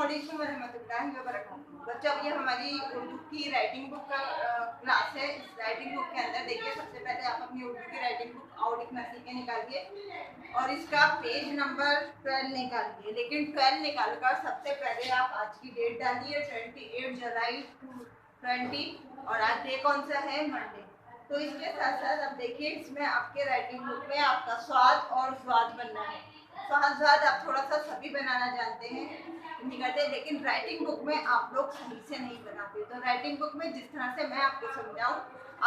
अस्सलामुअलैकुम वरहमतुल्लाहि वबरकातुहू। बच्चों, अब ये हमारी उर्दू की राइटिंग बुक का क्लास है। इस राइटिंग बुक के अंदर देखिए, सबसे पहले आप अपनी उर्दू की राइटिंग बुक आउट एक नस्ल के निकालिए और इसका पेज नंबर 12 निकालिए। लेकिन 12 निकाल कर सबसे पहले आप आज की डेट डालिए 28 जुलाई 2020 और आज डे कौन सा है? मंडे। तो इसके साथ साथ अब देखिए, इसमें आपके राइटिंग बुक में आपका स्वाद और स्वाद बनना है। स्वाद आप थोड़ा सा सभी बनाना जानते हैं, नहीं करते, लेकिन राइटिंग बुक में आप लोग सही से नहीं बनाते। तो राइटिंग बुक में जिस तरह से मैं आपको समझाऊं,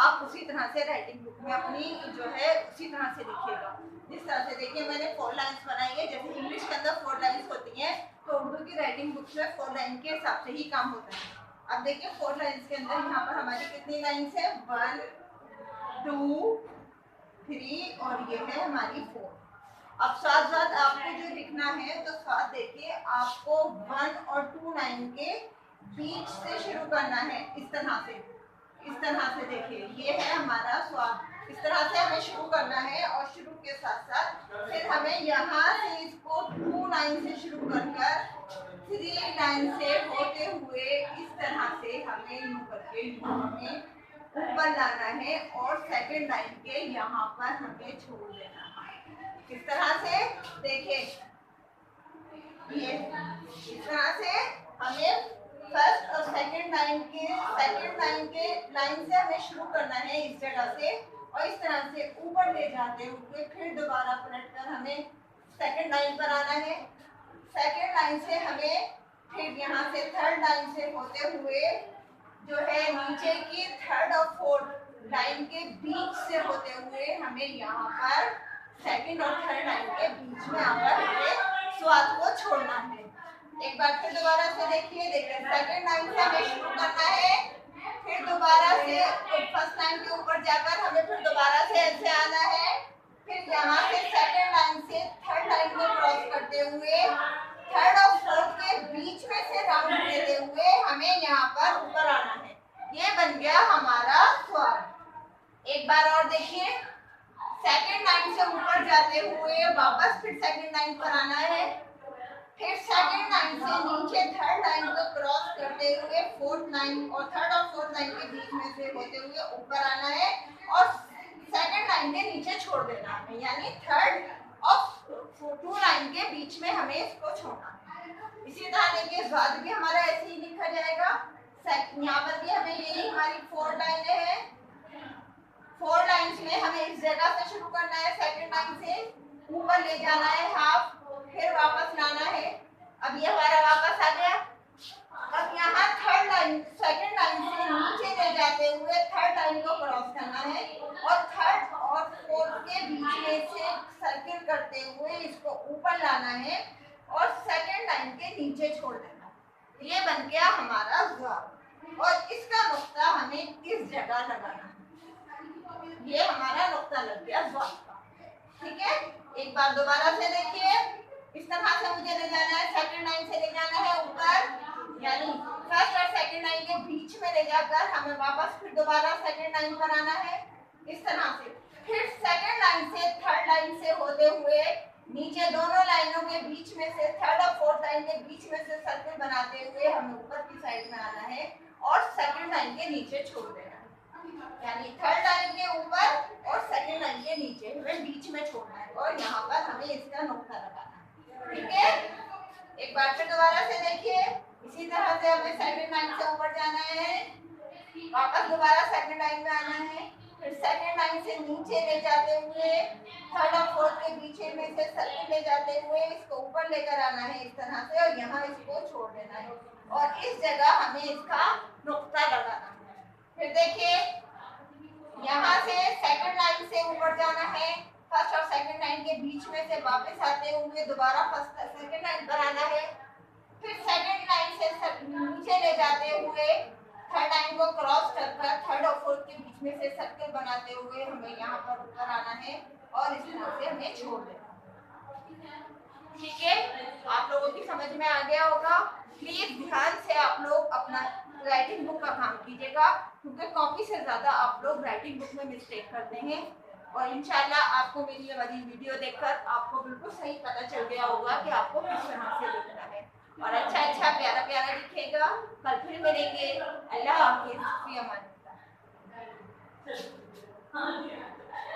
आप उसी तरह से राइटिंग बुक में अपनी जो है उसी तरह से लिखिएगा। जिस तरह से देखिए, मैंने 4 लाइन्स बनाई है। जैसे इंग्लिश के अंदर 4 लाइन्स होती हैं, तो उर्दू की राइटिंग बुक में 4 लाइन के हिसाब से ही काम होता है। अब देखिए, 4 लाइन्स के अंदर यहाँ पर हमारी कितनी लाइन्स है? 1 2 3 और ये है हमारी 4। अब साथ साथ आपको जो लिखना है, तो साथ देखिए, आपको 1 और 2 लाइन के बीच से शुरू करना है। इस तरह से देखिए, ये है हमारा स्वाद। इस तरह से हमें शुरू करना है और शुरू के साथ साथ फिर हमें यहाँ से इसको 2 लाइन से शुरू कर 3 लाइन से होते हुए इस तरह से हमें यूं करके हमें ऊपर लाना है और सेकंड लाइन के यहाँ पर हमें छोड़ देना है। किस तरह से? देखिए, ये इस तरह से हमें फर्स्ट और सेकंड लाइन के लाइन से हमें शुरू करना है इस जगह से, और इस तरह से ऊपर ले जाते हुए फिर दोबारा पलटकर हमें सेकंड लाइन पर आना है। सेकंड लाइन से हमें फिर यहाँ से थर्ड लाइन से होते हुए जो है नीचे की थर्ड और फोर्थ लाइन के बीच से होते हुए हमें यहाँ पर सेकंड और थर्ड लाइन के बीच में आकर हमें स्वाद को छोड़ना है। एक बार फिर दोबारा से देखिए, सेकंड लाइन से हमें शुरू करना है, फिर दोबारा से फर्स्ट लाइन के ऊपर जाकर हमें फिर दोबारा से ऐसे आना है, फिर यहाँ से सेकंड लाइन से थर्ड लाइन को क्रॉस करते हुए थर्ड और फोर्थ के बीच में से राउंड लेते हुए हमें यहाँ पर ऊपर आना है। ये बन गया हमारा स्वाद। एक बार और देखिए, सेकंड लाइन से ऊपर जाते हुए वापस फिर सेकंड लाइन पर आना है, फिर सेकंड लाइन से नीचे थर्ड लाइन को क्रॉस करते हुए फोर्थ लाइन और थर्ड और फोर्थ लाइन के बीच में से होते हुए ऊपर आना है और सेकंड लाइन के नीचे छोड़ देना है, यानी थर्ड और 2 लाइन के बीच में हमें इसको छोड़ना है। इसी तरह देखिए, स्वाद भी हमारा ऐसे ही लिखा जाएगा। यहाँ पर भी हमें यही हमारी 4 लाइनें हैं। 4 लाइन्स में हमें इस जगह से शुरू करना है, सेकंड लाइन से ऊपर ले जाना है हाफ, फिर वापस लाना है। अब ये हमारा वापस आ गया। अब यहाँ थर्ड लाइन सेकंड लाइन से नीचे ले जाते हुए थर्ड लाइन को क्रॉस करना है और थर्ड और फोर्थ के बीच में से सर्किल करते हुए इसको ऊपर लाना है और सेकंड लाइन के नीचे छोड़ देना। ये बन गया हमारा स्वाद और इसका नुक्ता हमें इस जगह लगाना है। ये हमारा नुक्ता लग गया स्वाद का। ठीक है, एक बार दोबारा से देखिए, इस तरह से मुझे ले जाना है, सेकंड लाइन से ले जाना है ऊपर, यानी फर्स्ट और सेकंड लाइन के बीच में ले जाकर हमें वापस फिर दोबारा सेकंड लाइन पर आना है। इस तरह से फिर सेकंड लाइन से थर्ड लाइन से होते हुए नीचे दोनों लाइनों के बीच में से थर्ड और फोर्थ लाइन के बीच में से सर्कल बनाते हुए हमें ऊपर की साइड में आना है और सेकंड लाइन के नीचे छोड़ देना है, यानी थर्ड लाइन के ऊपर और सेकंड लाइन के नीचे हमें बीच में छोड़ना है और यहाँ पर हमें इसका नुक्ता लगाना है। ठीक है, एक बार फिर दोबारा से देखिए, इसी तरह से हमें सेकंड लाइन से ऊपर जाना है, वापस दोबारा सेकंड लाइन में आना है, फिर सेकंड लाइन से नीचे ले जाते हुए थर्ड और फोर्थ के बीच में से सर्किल ले जाते हुए इसको ऊपर लेकर आना है इस तरह से और यहाँ इसको छोड़ देना है और इस जगह हमें इसका नुक्ता लगाना है। फिर देखिए, यहाँ से सेकंड लाइन से ऊपर जाना है, फर्स्ट और सेकंड लाइन के बीच में से वापस आते हुए दोबारा फर्स्ट सेकंड लाइन पर आना है, फिर सेकंड लाइन से नीचे ले जाते हुए थर्ड लाइन को क्रॉस कर थर्ड और फोर्थ के बीच में से सर्कल बनाते हुए हमें यहाँ पर ऊपर आना है और इस तरह से हमें छोड़ देना। ठीक है, आप लोगों की समझ में आ गया होगा। प्लीज ध्यान से आप लोग अपना राइटिंग बुक का काम कीजिएगा, क्योंकि कॉपी से ज्यादा आप लोग राइटिंग बुक में मिस्टेक करते हैं और इंशाल्लाह आपको मेरी ये वाली वीडियो देखकर आपको बिल्कुल सही पता चल गया होगा कि आपको किस तरह से लिखना है और अच्छा प्यारा प्यारा दिखेगा। कल फिर मिलेंगे। अल्लाह हाफिज। फी अमान।